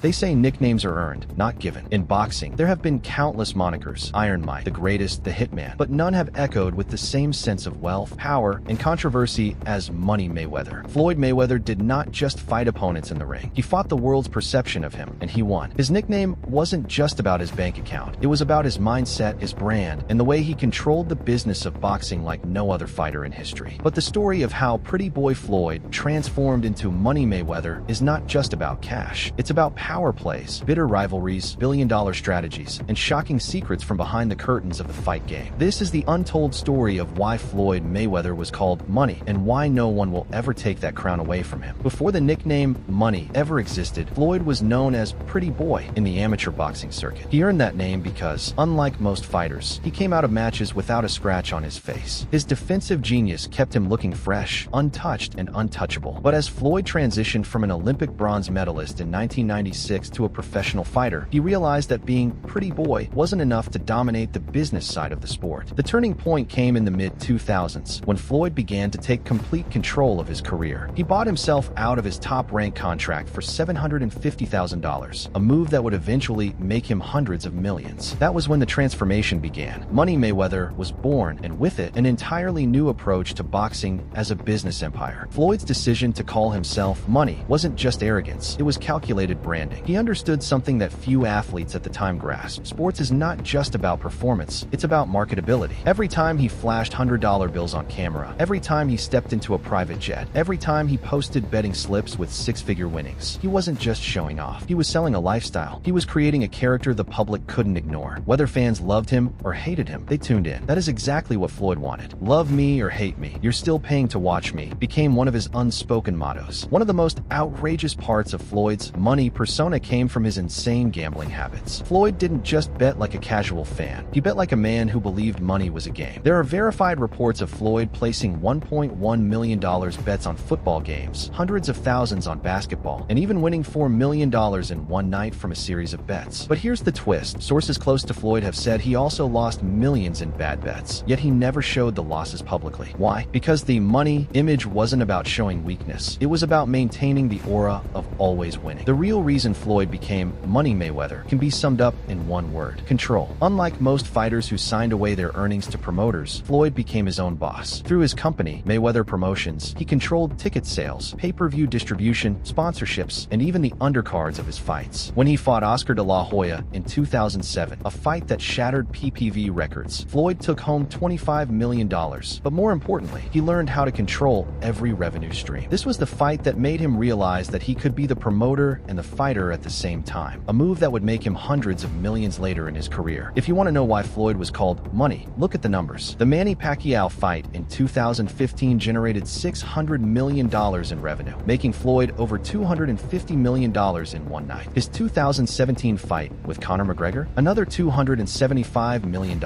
They say nicknames are earned, not given. In boxing, there have been countless monikers: Iron Mike, the Greatest, the Hitman, but none have echoed with the same sense of wealth, power, and controversy as Money Mayweather. Floyd Mayweather did not just fight opponents in the ring. He fought the world's perception of him, and he won. His nickname wasn't just about his bank account. It was about his mindset, his brand, and the way he controlled the business of boxing like no other fighter in history. But the story of how Pretty Boy Floyd transformed into Money Mayweather is not just about cash. It's about power plays, bitter rivalries, billion-dollar strategies, and shocking secrets from behind the curtains of the fight game. This is the untold story of why Floyd Mayweather was called Money and why no one will ever take that crown away from him. Before the nickname Money ever existed, Floyd was known as Pretty Boy in the amateur boxing circuit. He earned that name because, unlike most fighters, he came out of matches without a scratch on his face. His defensive genius kept him looking fresh, untouched, and untouchable. But as Floyd transitioned from an Olympic bronze medalist in 1996 to a professional fighter, he realized that being Pretty Boy wasn't enough to dominate the business side of the sport. The turning point came in the mid-2000s when Floyd began to take complete control of his career. He bought himself out of his top-rank contract for $750,000, a move that would eventually make him hundreds of millions. That was when the transformation began. Money Mayweather was born, and with it, an entirely new approach to boxing as a business empire. Floyd's decision to call himself Money wasn't just arrogance, it was calculated branding. He understood something that few athletes at the time grasped. Sports is not just about performance, it's about marketability. Every time he flashed $100 bills on camera, every time he stepped into a private jet, every time he posted betting slips with six-figure winnings, he wasn't just showing off. He was selling a lifestyle. He was creating a character the public couldn't ignore. Whether fans loved him or hated him, they tuned in. That is exactly what Floyd wanted. Love me or hate me, you're still paying to watch me became one of his unspoken mottos. One of the most outrageous parts of Floyd's Money persona came from his insane gambling habits. Floyd didn't just bet like a casual fan. He bet like a man who believed money was a game. There are verified reports of Floyd placing $1.1 million bets on football games, hundreds of thousands on basketball, and even winning $4 million in one night from a series of bets. But here's the twist. Sources close to Floyd have said he also lost millions in bad bets, yet he never showed the losses publicly. Why? Because the Money image wasn't about showing weakness. It was about maintaining the aura of always winning. The real reason Floyd became Money Mayweather can be summed up in one word: control. Unlike most fighters who signed away their earnings to promoters, Floyd became his own boss. Through his company, Mayweather Promotions, he controlled ticket sales, pay-per-view distribution, sponsorships, and even the undercards of his fights. When he fought Oscar de la Hoya in 2007, a fight that shattered PPV records, Floyd took home $25 million. But more importantly, he learned how to control every revenue stream. This was the fight that made him realize that he could be the promoter and the fighter at the same time, a move that would make him hundreds of millions later in his career. If you want to know why Floyd was called Money, look at the numbers. The Manny Pacquiao fight in 2015 generated $600 million in revenue, making Floyd over $250 million in one night. His 2017 fight with Conor McGregor, another $275 million.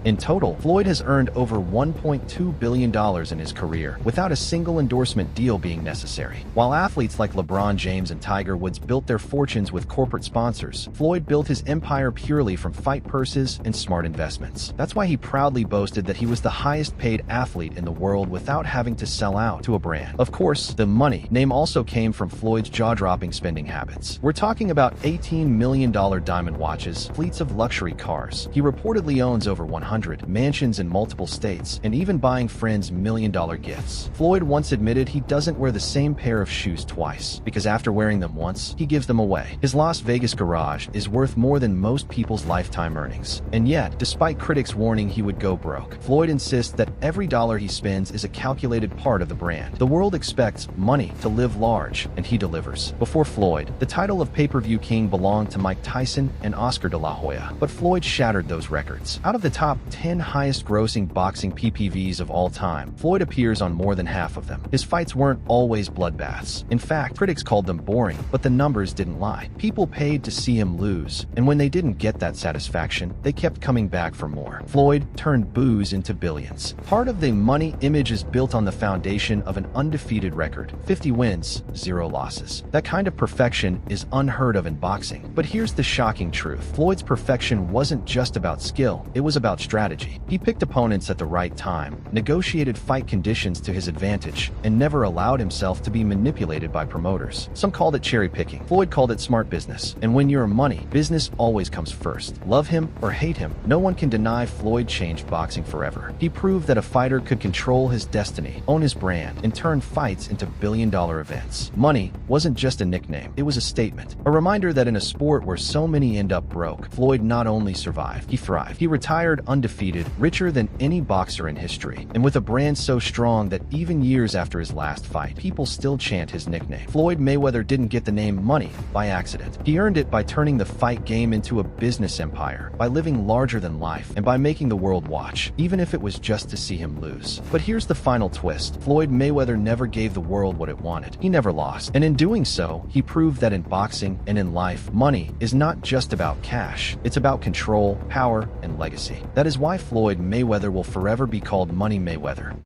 In total, Floyd has earned over $1.2 billion in his career, without a single endorsement deal being necessary. While athletes like LeBron James and Tiger Woods built their fortunes with corporate sponsors, Floyd built his empire purely from fight purses and smart investments. That's why he proudly boasted that he was the highest paid athlete in the world without having to sell out to a brand. Of course, the Money name also came from Floyd's jaw-dropping spending habits. We're talking about $18 million diamond watches, fleets of luxury cars. He reportedly owns over 100 mansions in multiple states, and even buying friends million-dollar gifts. Floyd once admitted he doesn't wear the same pair of shoes twice, because after wearing them once, he gives them away. His Las Vegas garage is worth more than most people's lifetime earnings. And yet, despite critics warning he would go broke, Floyd insists that every dollar he spends is a calculated part of the brand. The world expects Money to live large, and he delivers. Before Floyd, the title of pay-per-view king belonged to Mike Tyson and Oscar de la Hoya, but Floyd shattered those records. Out of the top 10 highest-grossing boxing PPVs of all time, Floyd appears on more than half of them. His fights weren't always bloodbaths. In fact, critics called them boring, but the numbers didn't lie. People paid to see him lose, and when they didn't get that satisfaction, they kept coming back for more. Floyd turned boos into billions. Part of the Money image is built on the foundation of an undefeated record: 50 wins, 0 losses. That kind of perfection is unheard of in boxing. But here's the shocking truth. Floyd's perfection wasn't just about skill, it was about strategy. He picked opponents at the right time, negotiated fight conditions to his advantage, and never allowed himself to be manipulated by promoters. Some called it cherry picking. Floyd called called it smart business. And when you're money, business always comes first. Love him or hate him, no one can deny Floyd changed boxing forever. He proved that a fighter could control his destiny, own his brand, and turn fights into billion-dollar events. Money wasn't just a nickname, it was a statement. A reminder that in a sport where so many end up broke, Floyd not only survived, he thrived. He retired undefeated, richer than any boxer in history, and with a brand so strong that even years after his last fight, people still chant his nickname. Floyd Mayweather didn't get the name Money by accident. He earned it by turning the fight game into a business empire, by living larger than life, and by making the world watch, even if it was just to see him lose. But here's the final twist. Floyd Mayweather never gave the world what it wanted. He never lost. And in doing so, he proved that in boxing and in life, money is not just about cash. It's about control, power, and legacy. That is why Floyd Mayweather will forever be called Money Mayweather.